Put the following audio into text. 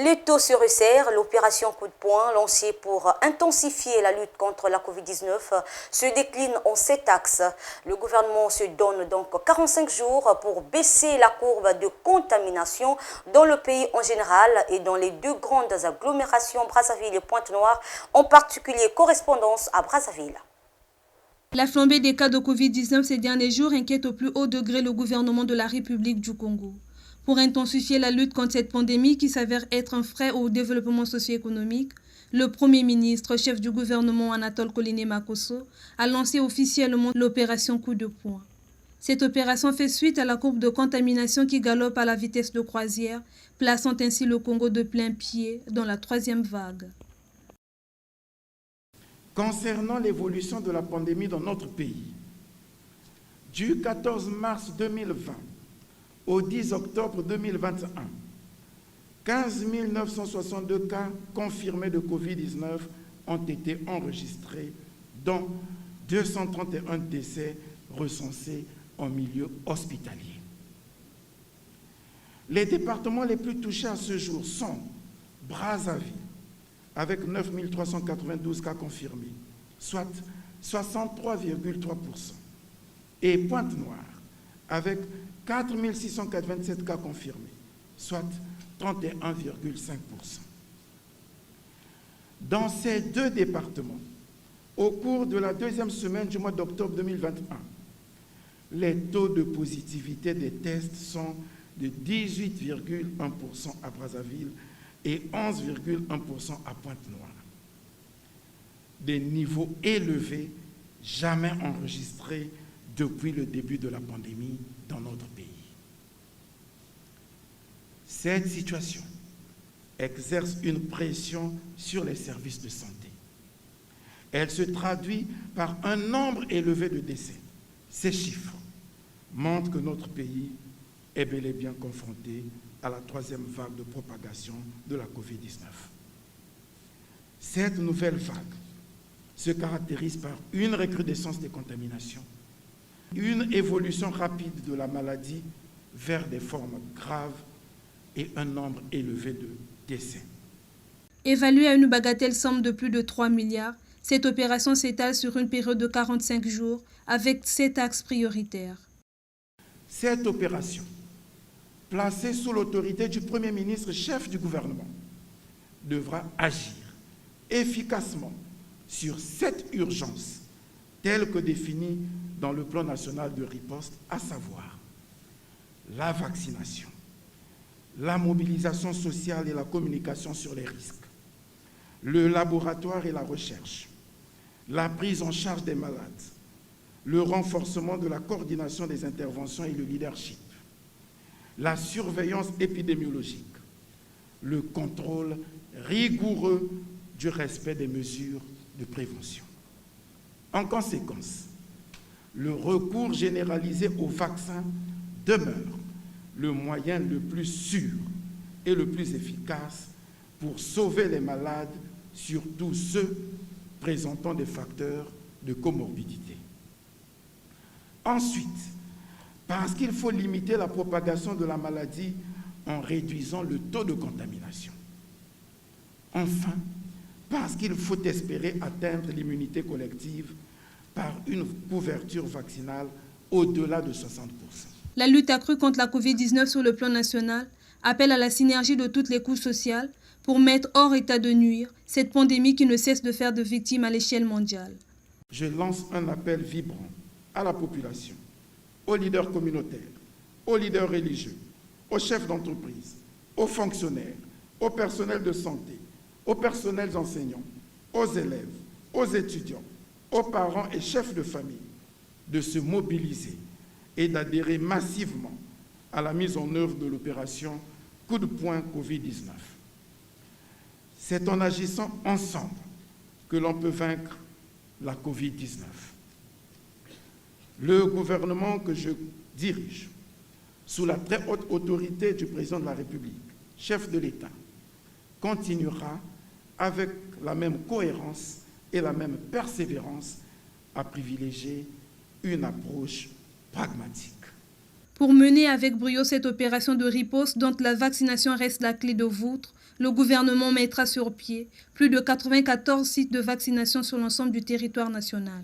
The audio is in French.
Les taux se resserrent. L'opération coup de poing lancée pour intensifier la lutte contre la Covid-19 se décline en 7 axes. Le gouvernement se donne donc 45 jours pour baisser la courbe de contamination dans le pays en général et dans les deux grandes agglomérations Brazzaville et Pointe-Noire, en particulier correspondance à Brazzaville. La flambée des cas de Covid-19 ces derniers jours inquiète au plus haut degré le gouvernement de la République du Congo. Pour intensifier la lutte contre cette pandémie qui s'avère être un frein au développement socio-économique, le Premier ministre, chef du gouvernement Anatole Koliné-Makosso, a lancé officiellement l'opération coup de poing. Cette opération fait suite à la courbe de contamination qui galope à la vitesse de croisière, plaçant ainsi le Congo de plein pied dans la 3e vague. Concernant l'évolution de la pandémie dans notre pays, du 14 mars 2020 au 10 octobre 2021, 15 962 cas confirmés de Covid-19 ont été enregistrés, dont 231 décès recensés en milieu hospitalier. Les départements les plus touchés à ce jour sont Brazzaville, avec 9 392 cas confirmés, soit 63,3%, et Pointe-Noire, avec 4 627 cas confirmés, soit 31,5%. Dans ces deux départements, au cours de la 2e semaine du mois d'octobre 2021, les taux de positivité des tests sont de 18,1% à Brazzaville et 11,1% à Pointe-Noire. Des niveaux élevés jamais enregistrés depuis le début de la pandémie dans notre pays. Cette situation exerce une pression sur les services de santé. Elle se traduit par un nombre élevé de décès. Ces chiffres montrent que notre pays est bel et bien confronté à la 3e vague de propagation de la Covid-19. Cette nouvelle vague se caractérise par une recrudescence des contaminations, une évolution rapide de la maladie vers des formes graves et un nombre élevé de décès. Évaluée à une bagatelle somme de plus de 3 milliards, cette opération s'étale sur une période de 45 jours avec 7 axes prioritaires. Cette opération, placée sous l'autorité du Premier ministre, chef du gouvernement, devra agir efficacement sur 7 urgences telles que définies dans le plan national de riposte, à savoir la vaccination, la mobilisation sociale et la communication sur les risques, le laboratoire et la recherche, la prise en charge des malades, le renforcement de la coordination des interventions et le leadership, la surveillance épidémiologique, le contrôle rigoureux du respect des mesures de prévention. En conséquence, le recours généralisé au vaccin demeure le moyen le plus sûr et le plus efficace pour sauver les malades, surtout ceux présentant des facteurs de comorbidité. Ensuite, parce qu'il faut limiter la propagation de la maladie en réduisant le taux de contamination. Enfin, parce qu'il faut espérer atteindre l'immunité collective par une couverture vaccinale au-delà de 60%. La lutte accrue contre la Covid-19 sur le plan national appelle à la synergie de toutes les couches sociales pour mettre hors état de nuire cette pandémie qui ne cesse de faire de victimes à l'échelle mondiale. Je lance un appel vibrant à la population, aux leaders communautaires, aux leaders religieux, aux chefs d'entreprise, aux fonctionnaires, au personnel de santé, aux personnels enseignants, aux élèves, aux étudiants, aux parents et chefs de famille de se mobiliser et d'adhérer massivement à la mise en œuvre de l'opération coup de poing Covid-19. C'est en agissant ensemble que l'on peut vaincre la Covid-19. Le gouvernement que je dirige, sous la très haute autorité du président de la République, chef de l'État, continuera avec la même cohérence et la même persévérance à privilégier une approche pragmatique. Pour mener avec brio cette opération de riposte dont la vaccination reste la clé de voûte, le gouvernement mettra sur pied plus de 94 sites de vaccination sur l'ensemble du territoire national.